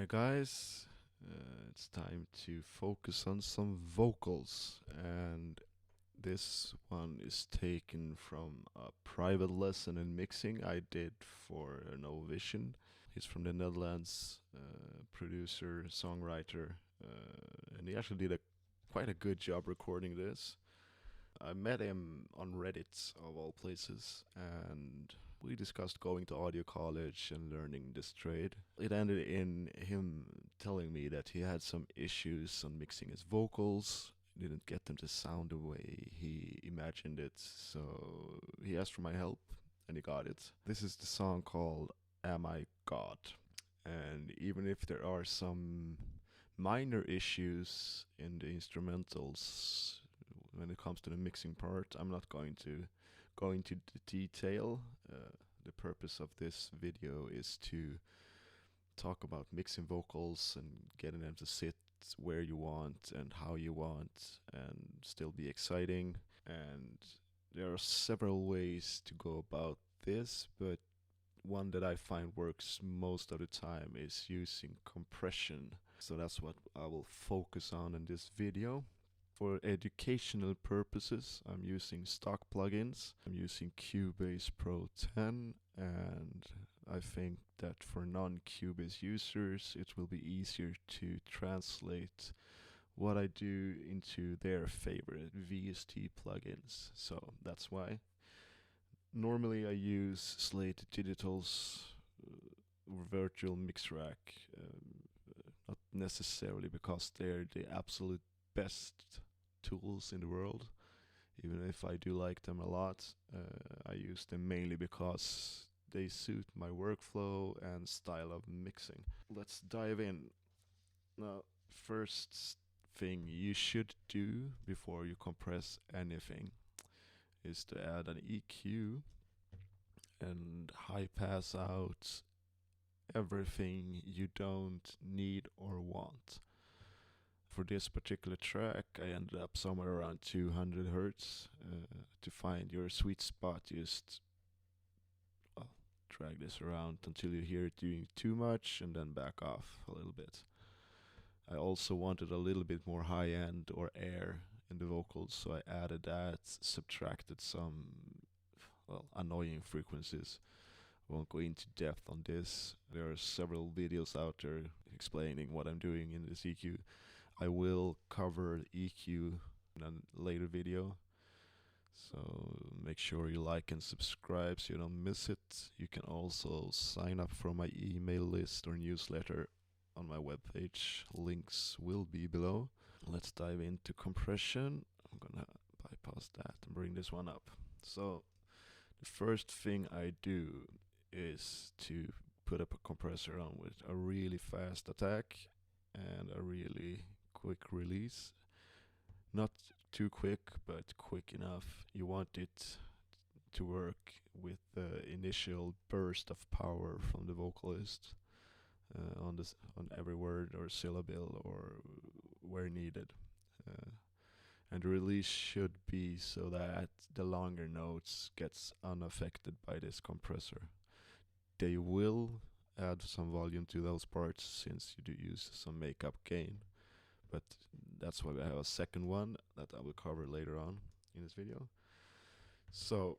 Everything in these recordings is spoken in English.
Hi guys, it's time to focus on some vocals, and this one is taken from a private lesson in mixing I did for Novisione. He's from the Netherlands, producer, songwriter, and he actually did a quite a good job recording this. I met him on Reddit, of all places, and we discussed going to audio college and learning this trade. It ended in him telling me that he had some issues on mixing his vocals, didn't get them to sound the way he imagined it, so he asked for my help, and he got it. This is the song called Am I God? And even if there are some minor issues in the instrumentals when it comes to the mixing part, I'm not going to go into the detail. The purpose of this video is to talk about mixing vocals and getting them to sit where you want and how you want and still be exciting. And there are several ways to go about this, but one that I find works most of the time is using compression. So that's what I will focus on in this video. For educational purposes, I'm using stock plugins. I'm using Cubase Pro 10, and I think that for non-Cubase users, it will be easier to translate what I do into their favorite VST plugins. So that's why. Normally I use Slate Digital's virtual mix rack, not necessarily because they're the absolute best tools in the world, even if I do like them a lot. I use them mainly because they suit my workflow and style of mixing. Let's dive in. Now, first thing you should do before you compress anything is to add an EQ and high pass out everything you don't need or want. For this particular track, I ended up somewhere around 200 hertz. To find your sweet spot, just drag this around until you hear it doing too much and then back off a little bit. I also wanted a little bit more high end or air in the vocals, so I added that, subtracted some annoying frequencies. I won't go into depth on this. There are several videos out there explaining what I'm doing in this EQ. I will cover EQ in a later video, so make sure you like and subscribe so you don't miss it. You can also sign up for my email list or newsletter on my webpage. Links will be below. Let's dive into compression. I'm gonna bypass that and bring this one up. So the first thing I do is to put up a compressor on with a really fast attack and a really quick release. Not too quick, but quick enough. You want it to work with the initial burst of power from the vocalist on every word or syllable or where needed. And the release should be so that the longer notes gets unaffected by this compressor. They will add some volume to those parts since you do use some makeup gain, but that's why we have a second one that I will cover later on in this video. So,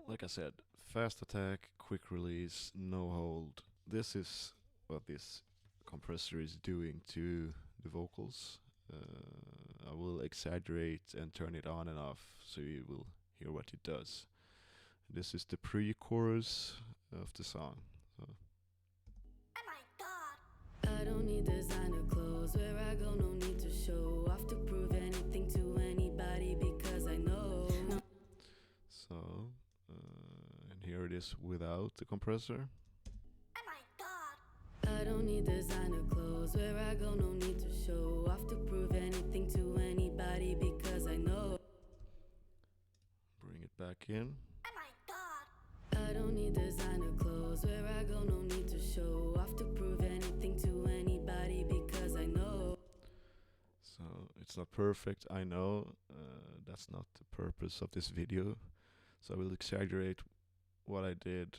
like I said, fast attack, quick release, no hold. This is what this compressor is doing to the vocals. I will exaggerate and turn it on and off so you will hear what it does. This is the pre-chorus of the song. So. Oh my God. I don't need designer clothes. Where I go, no need to show off to prove anything to anybody because I know. So, and here it is without the compressor. Oh my God. I don't need designer clothes. Where I go, no need to show off to prove anything to anybody because I know. Bring it back in. Oh my God. I don't need designer clothes. Where I go, no need to show off to prove anything to anybody because I know. So it's not perfect, I know. That's not the purpose of this video. So I will exaggerate what I did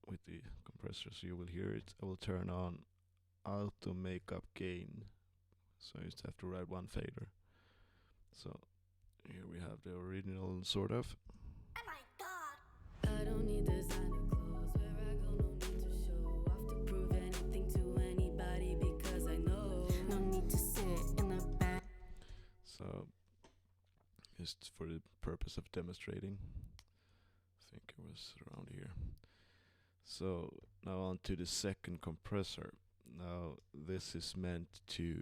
with the compressor so you will hear it. I will turn on auto makeup gain. So you just have to write one fader. So here we have the original, sort of. Oh my god. I don't need designer clothes. Where I go, no need to show off to prove anything to anybody because I know. No need to sit in the back. So just for the purpose of demonstrating, I think it was around here. So now on to the second compressor. Now this is meant to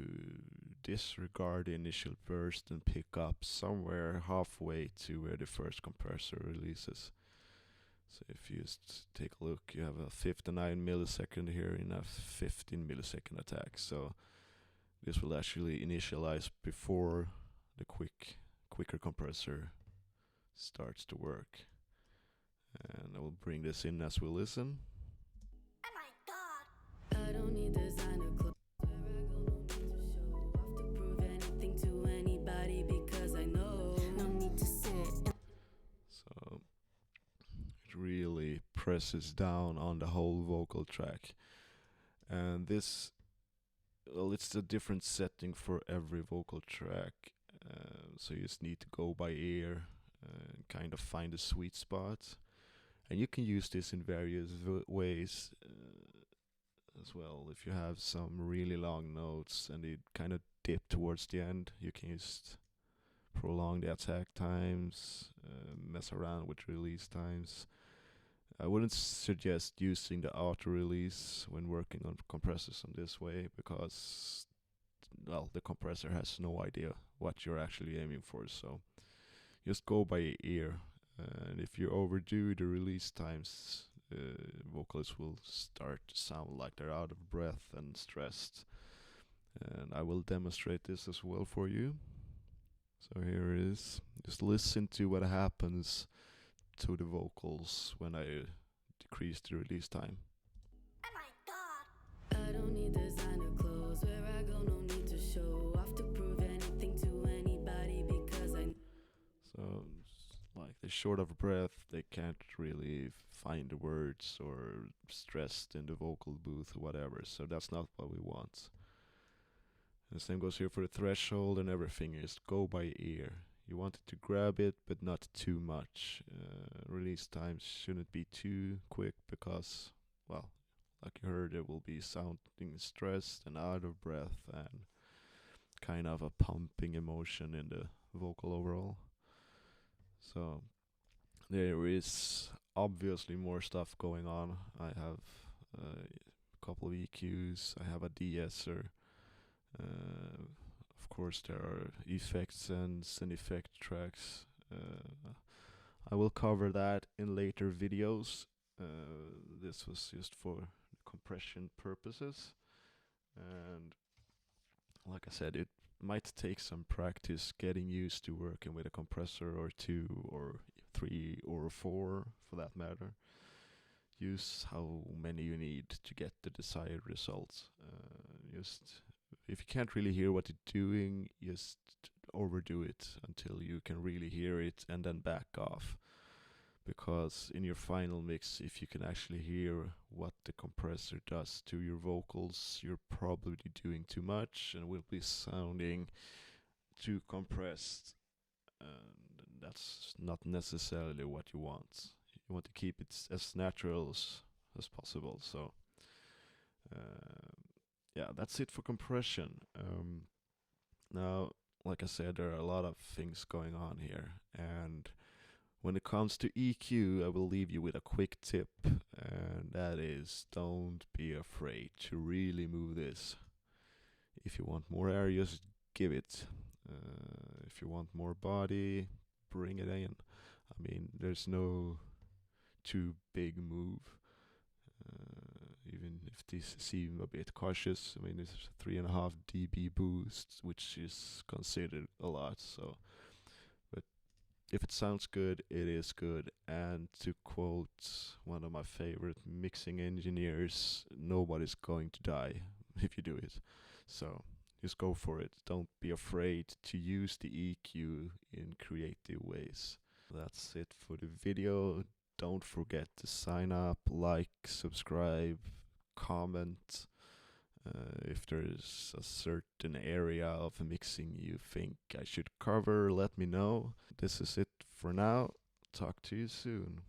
disregard the initial burst and pick up somewhere halfway to where the first compressor releases. So if you just take a look, you have a 59 millisecond here in a 15 millisecond attack. So this will actually initialize before the quicker compressor starts to work. And I will bring this in as we listen. Oh my god. I don't need designer clothes. Where I go, no need to show off to prove anything to anybody because I know. No need to sit. So it really presses down on the whole vocal track. And this, well, it's a different setting for every vocal track. So you just need to go by ear and kind of find a sweet spot. And you can use this in various ways as well. If you have some really long notes and they kind of dip towards the end, you can just prolong the attack times, mess around with release times. I wouldn't suggest using the auto release when working on compressors in this way because, well, the compressor has no idea what you're actually aiming for. So just go by ear. And if you overdo the release times, vocalists will start to sound like they're out of breath and stressed. And I will demonstrate this as well for you. So here it is. Just listen to what happens to the vocals when I decrease the release time. Oh my god. I don't need designer clothes. Where I go, no need to show off to prove anything to anybody because I. So, like, they're short of breath, they can't really find the words or stressed in the vocal booth or whatever. So that's not what we want. The same goes here for the threshold and everything. Just go by ear. You want it to grab it, but not too much. Release times shouldn't be too quick because, well, like you heard, it will be sounding stressed and out of breath and kind of a pumping emotion in the vocal overall. So there is obviously more stuff going on. I have a couple of EQs. I have a de-esser. Of course, there are effects and effect tracks. I will cover that in later videos. This was just for compression purposes. And like I said, it might take some practice getting used to working with a compressor or two or three or four for that matter. Use how many you need to get the desired results. Just if you can't really hear what you're doing, just overdo it until you can really hear it and then back off. Because in your final mix, if you can actually hear what the compressor does to your vocals, you're probably doing too much and will be sounding too compressed. And that's not necessarily what you want. You want to keep it as natural as possible. So, yeah, that's it for compression. Now, like I said, there are a lot of things going on here, and when it comes to EQ, I will leave you with a quick tip, and that is don't be afraid to really move this. If you want more air, just give it. If you want more body, bring it in. I mean, there's no too big move. Even if these seem a bit cautious, I mean, it's 3.5 dB boost, which is considered a lot. So, but if it sounds good, it is good. And to quote one of my favorite mixing engineers, nobody's going to die if you do it. So just go for it. Don't be afraid to use the EQ in creative ways. That's it for the video. Don't forget to sign up, like, subscribe, comment, If there's a certain area of mixing you think I should cover, let me know. This is it for now. Talk to you soon.